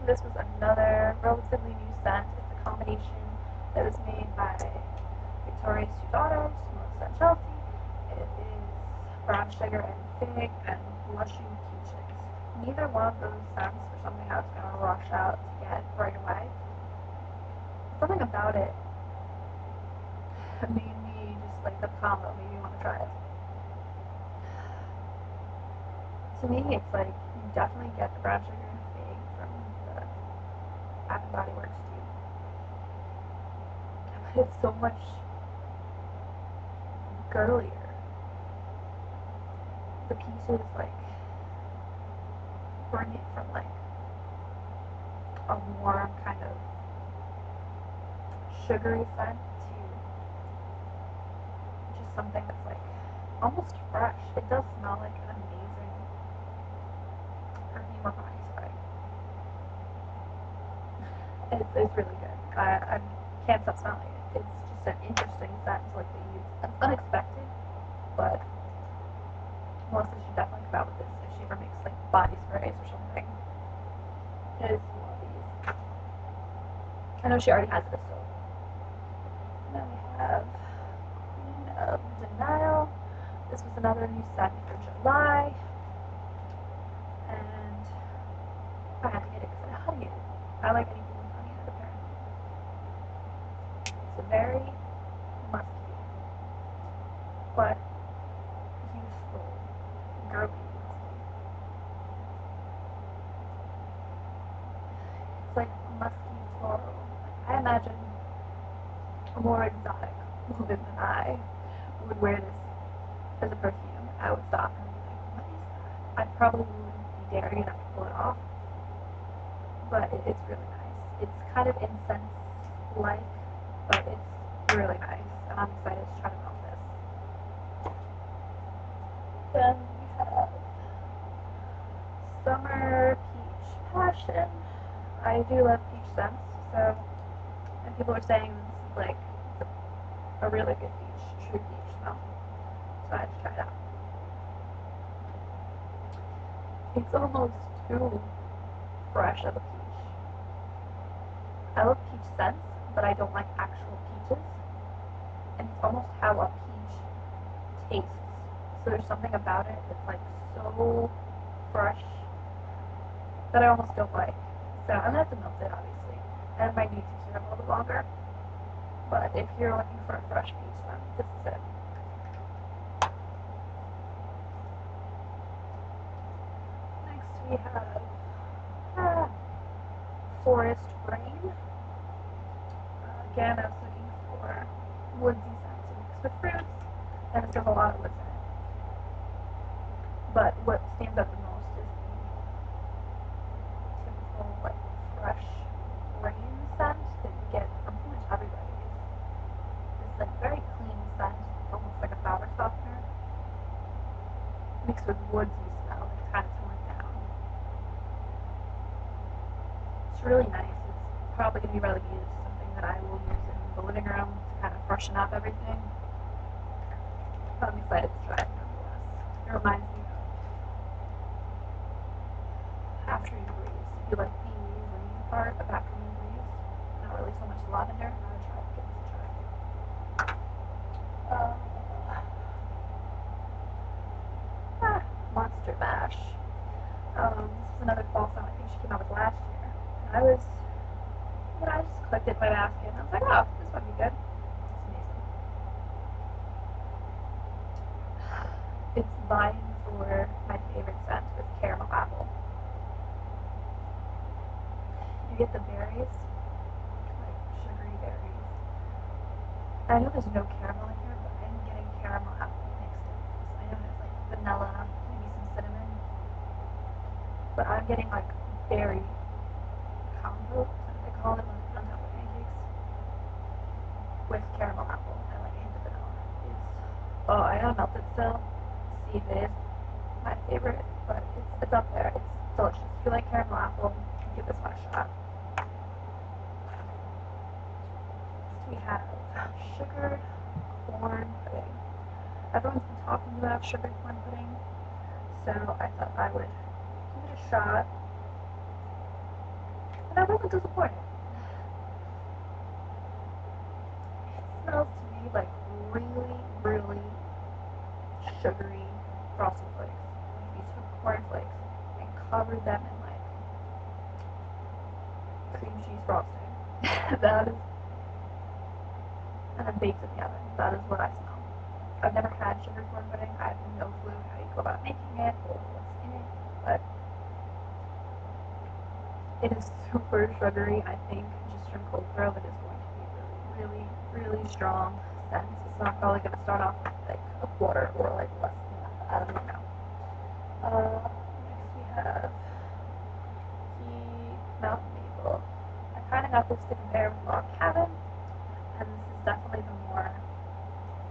This was another relatively new scent. It's a combination that was made by Victoria's Two Daughters, Melissa and Chelsea. It is brown sugar and fig and blushing peaches. Neither one of those scents were something I was going to rush out to get right away. Something about it made me just like the combo, made me want to try it. To me, it's like you definitely get the brown sugar and fig from the Bath and Body Works tube. But it's so much girlier. The peaches like bring it from like a warm kind of sugary scent to just something that's like almost fresh. It does smell like an amazing perfume or body spray. It's really good. I can't stop smelling it. It's just an interesting scent to like they use. It's unexpected, but Melissa should definitely come out with this if she ever makes like body sprays or something. It is one of these. I know she already has this, so. And then we have Queen of Denial. This was another new scent for July. And I had to get it because I had honey in it. I like anything with honey in it, apparently. It's a very musky, but youthful, girly musky. It's like musky floral. I imagine a more exotic woman than I would wear this as a perfume. I would stop and be like, what is that? I probably wouldn't be daring enough to pull it off, but it's really nice. It's kind of incense-like, but it's really nice, and I'm excited to try to melt this. Then we have Summer Peach Passion. I do love peach scents, so, and people are saying this is like a really good true peach smell, so I had to try it out. It's almost too fresh of a peach. I love peach scents, but I don't like actual peaches, and it's almost how a peach tastes. So there's something about it that's like so fresh that I almost don't like. So I'm gonna have to melt it, obviously, and it might need to cure a little bit longer. But if you're looking for a fresh peach, then this is it. Next we have Forest Rain. Again, I was looking for woodsy scents mixed with fruits, and this has a lot of woods in it. But what stands out the most is the typical like fresh rain scent that you get from pretty much everybody. It's like very clean scent, almost like a fabric softener, mixed with woodsy smell that's kind of toned down. It's really nice. It's probably going to be relegated to something that I will use in the living room to kind of freshen up everything. But I'm excited to try it nonetheless. It reminds me of Afternoon Breeze. If you like the rain part of Afternoon Breeze, not really so much lavender, I would try to give this a try. Monster Mash. This is another fall song I think she came out with last year. And I just clicked it in my basket and I was like, oh, this might be good. It's amazing. It's vying for my favorite scent with caramel apple. You get the berries, like sugary berries. I know there's no caramel in here, but I'm getting caramel apple mixed in this. I know there's like vanilla, maybe some cinnamon, but I'm getting like berry compote, is that what they call it when they put on top of pancakes, with caramel apple and like a hint of vanilla. Oh, I gotta melt it still. See if it is my favorite, but it's up there. It's delicious. If you like caramel apple, give this one a shot. We have sugared corn pudding. Everyone's been talking about sugared corn pudding, so I thought I would give it a shot. I wasn't disappointed. It smells to me like really, really sugary frosted flakes. Like if you took cornflakes and covered them in like cream cheese frosting. That is, and then baked in the oven. That is what I smell. I've never had sugar corn pudding. I have no clue how you go about making it or what's in it, but it is super sugary. I think just from cold throw it is going to be really, really, really strong scent. So I'm probably going to start off with like a quarter or like less than that. I don't even know. Next we have the Mountain Maple. I kind of got this to compare with Log Cabin, and this is definitely the more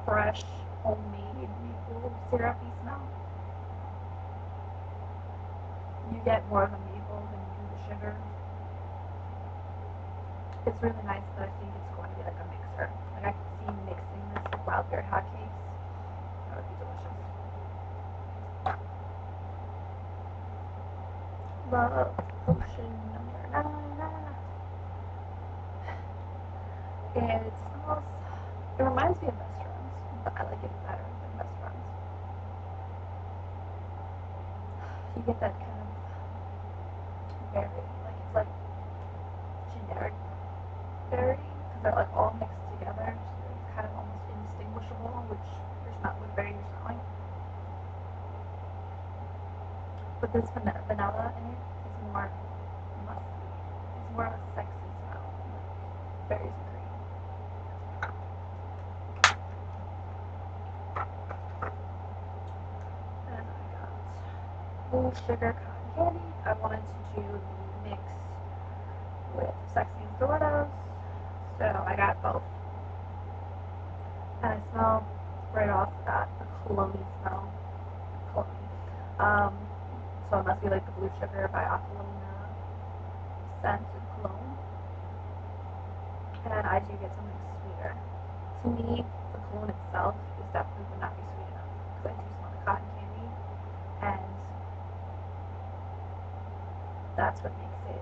fresh, homemade maple syrupy smell. You get more of the maple than you do the sugar. It's really nice, but I think it's going to be like a mixer. Like I could see mixing this with wild berry hotcakes. That would be delicious. Love potion number 9. It smells, it reminds me of Best Friends, but I like it better than Best Friends. You get that kind of berry, like it's like generic berry, because they're like all mixed together, so it's kind of almost indistinguishable which berry you're smelling. But this vanilla in it is more musky. It's more of a sexy smell, like berries and cream. Then I got blue sugar cotton candy. I wanted to do the mix with Sexy and Stilettos, so I got both. And I smell right off that the cologne smell. Cologne. So it must be like the blue sugar by Aquilina scent and cologne. And I do get something sweeter. To me, the cologne itself is definitely would not be sweet enough because I do smell the cotton candy, and that's what makes it.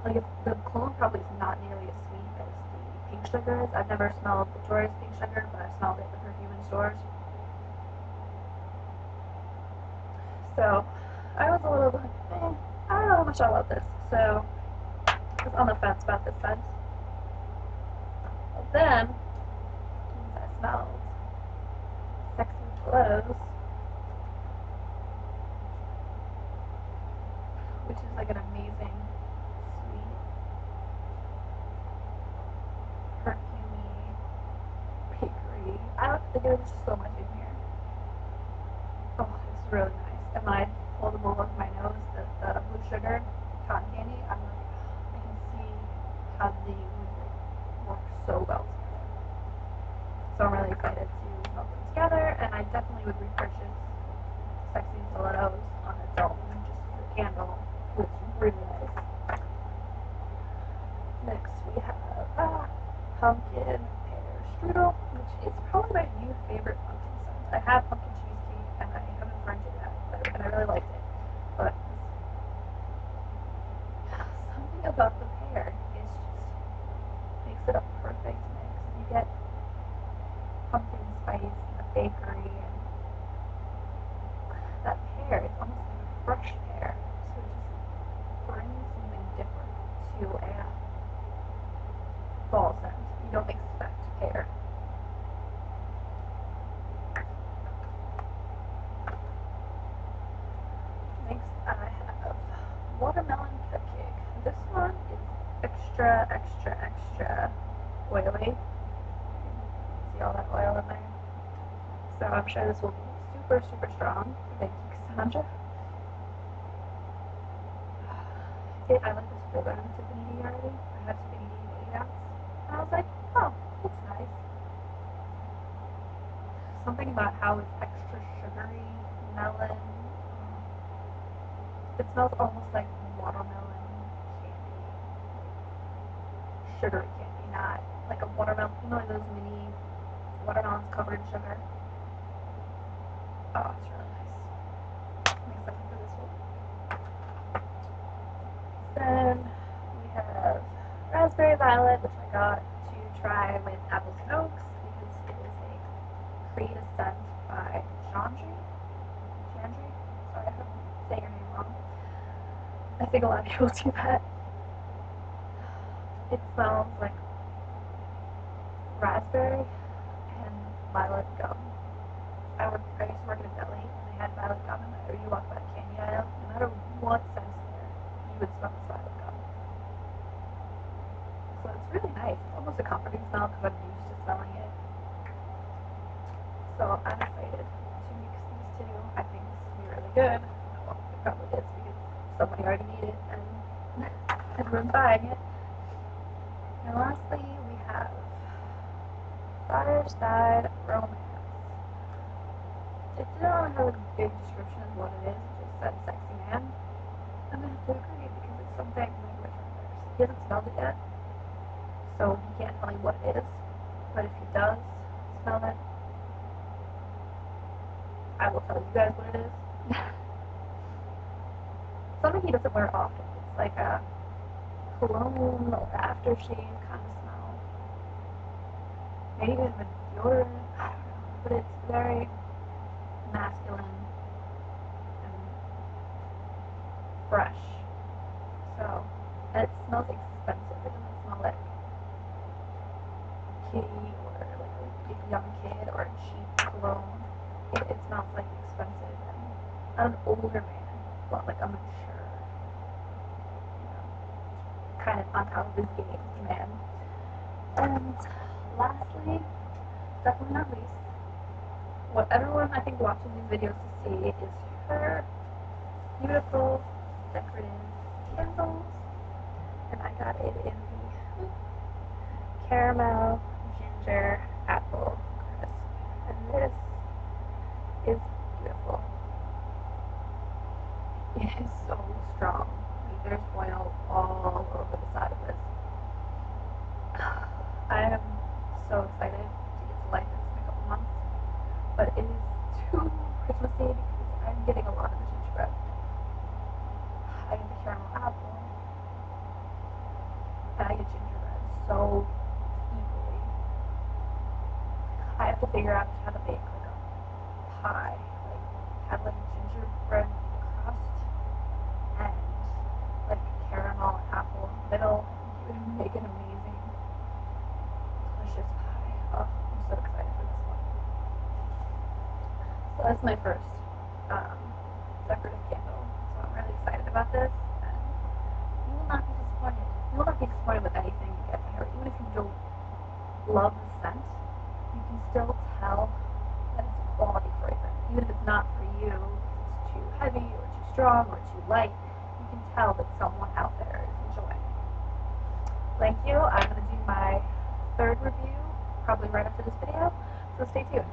Like if the cologne probably is not nearly as sweet as the pink sugar is. I've never smelled Victoria's pink sugar, but I've smelled it in the perfume in stores. So I was a little like, I don't know how much I love this. So I was on the fence about this scent. But then I smelled Sexy Clothes, which is like an amazing, sweet, perfumey, bakery. There's so much in here. Oh, it's really nice. And when I pull the bowl of my nose, the blue sugar cotton candy, I'm like, I can see how they would work so well together. So I'm really excited to melt them together, and I definitely would repurchase Sexy Stilettos on its own, just as a candle. It's really nice. Next we have pumpkin pear strudel, which is probably my new favorite pumpkin scent. I have pumpkin cheesecake, and I haven't burned it yet, and I really liked it. But something about the pear is just makes it a perfect mix. You get pumpkin spice and the bakery, and that pear, it's almost like a fresh pear, so it just brings something different to a fall scent. You don't expect pear. Next I have watermelon cupcake. This one is extra, extra, extra oily. See all that oil in there? So I'm sure this will be super, super strong. Thank you, Cassandra. I like this bigger than Tiffany D already. I had Tiffany D in 8 ounce. And I was like, oh, that's nice. Something about how it's extra sugary, melon. It smells almost like watermelon candy. Sugary candy, not like a watermelon. You know, like those mini watermelons covered in sugar. Oh, it's really nice. I'm excited for this one. Then we have Violet, which I got to try with Apples and Oaks because it is a Create a Scent by Chandri. Sorry if I'm saying your name wrong. I think a lot of people do that. It smells like raspberry and violet gum. I used to work at a deli and they had violet gum, and whenever you walk by the candy aisle, no matter what scent's there, you would smell this violet gum. So it's really nice. It's almost a comforting smell because I'm used to smelling it. So I'm excited to mix these two. I think this will be really good. Well, it probably is because somebody already made it and everyone's buying it. And lastly, we have Fireside Romance. It didn't really have a big description of what it is. It just said sexy man. I'm going to have to agree because it's something my boyfriend wears. He hasn't smelled it yet, so he can't tell me what it is. But if he does smell it, I will tell you guys what it is. Something he doesn't wear often. It's like a cologne or aftershave kind of smell. Maybe even deodorant. I don't know. But it's very masculine and fresh. So, and it smells expensive. It doesn't smell like kitty or like a young kid or a cheap cologne. It smells like expensive and an older man, but like a mature, you know, kind of on top of his game man. And lastly, definitely not least, what everyone I think watching these videos to see is her beautiful decorative candles, and I got it in the caramel ginger apple crisp, and this is beautiful. It is so strong. Like, there's oil all over the side of this. I am so excited to get to light this in a couple months, but it is too Christmassy because I'm getting a lot of the gingerbread. I get the caramel apple, and I get gingerbread so easily. I have to figure out how to bake like a pie, like have like a gingerbread crust and like caramel apple in the middle. It would make an amazing, delicious pie. Oh, I'm so excited for this one. So that's my first decorative candle. So I'm really excited about this, and you will not be disappointed. You will not be disappointed with anything you get from her. Even if you don't love the scent, you can still tell that it's a quality fragrance. Even if it's not for you, because it's too heavy or too strong or too light, you can tell that someone out there is enjoying it. Thank you. I'm going to do my third review probably right after this video, so stay tuned.